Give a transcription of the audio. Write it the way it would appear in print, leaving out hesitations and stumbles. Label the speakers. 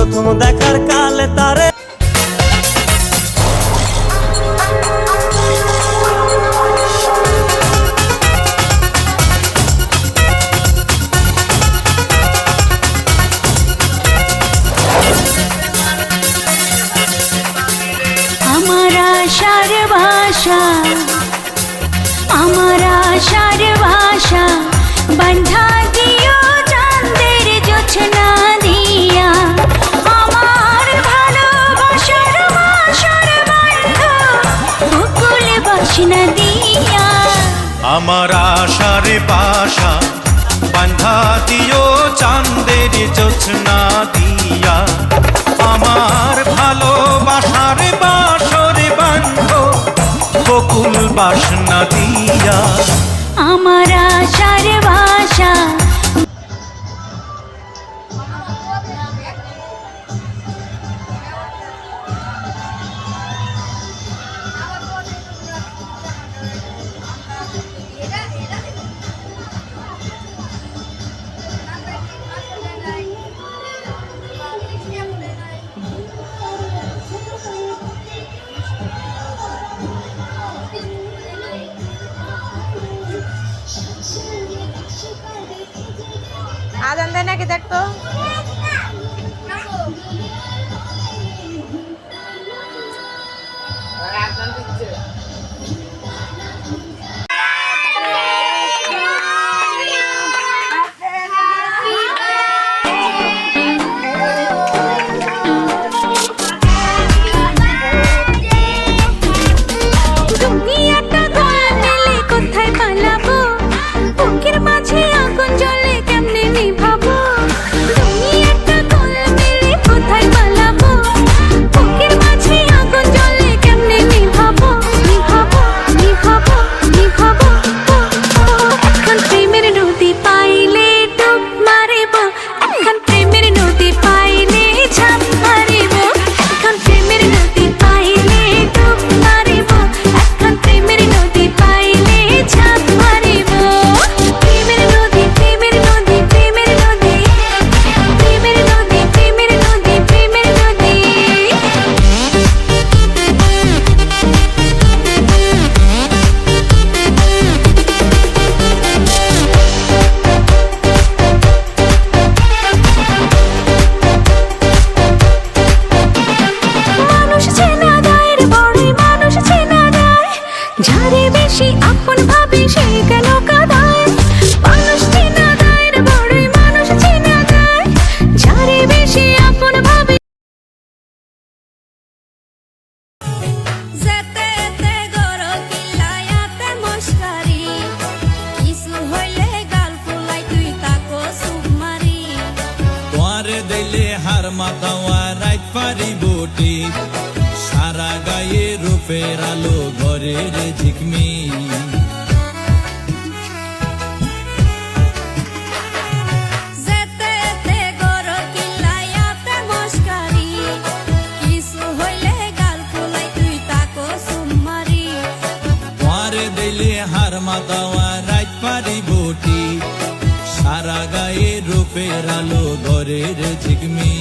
Speaker 1: প্রথম দেখার কালে তারে
Speaker 2: আমার আশার ভাষা, আমার আশার ভাষা বন্ধা দিও চাঁদের জোছনা দিয়া। আমার ভালোবাসার ভাষার বন্ধা বকুল বাসনা দিয়া।
Speaker 3: আমার আশার বাসা বান্ধা দিও চাঁদের জোছনা দিয়া। আমার ভালোবাসার বাসর বান্ধ বকুল বাসনা দিয়া।
Speaker 2: আমার আশার ভাষা
Speaker 4: আজান দেয় নাকি দেখতো। যারে বেশি আপন ভাবে সে কেন কাঁদায়। মানুষ চেনা দেয় বড়ই মানুষ চেনা দেয়। যারে বেশি আপন ভাবে যেতে তে গরো কিলায়াতে মস্কারি। কিছু হইলে গাল ফুলাই তুই তাকো সুমারি।
Speaker 3: তোয়ারে দিলে হার মাথাওয়া রাইত পারি বটি। সারা গায়ে রূপের আলো ঘরের ঝিকমি।
Speaker 2: যেতে তে গরো কিলায়াতে মস্কারি। কিছু হইলে গাল ফুলাই তুই তাকো সুমারি।
Speaker 3: তোয়ারে দিলে হার মাথাওয়া রাইত পারি বটি। সারা গায়ে রূপের আলো ঘরের ঝিকমি।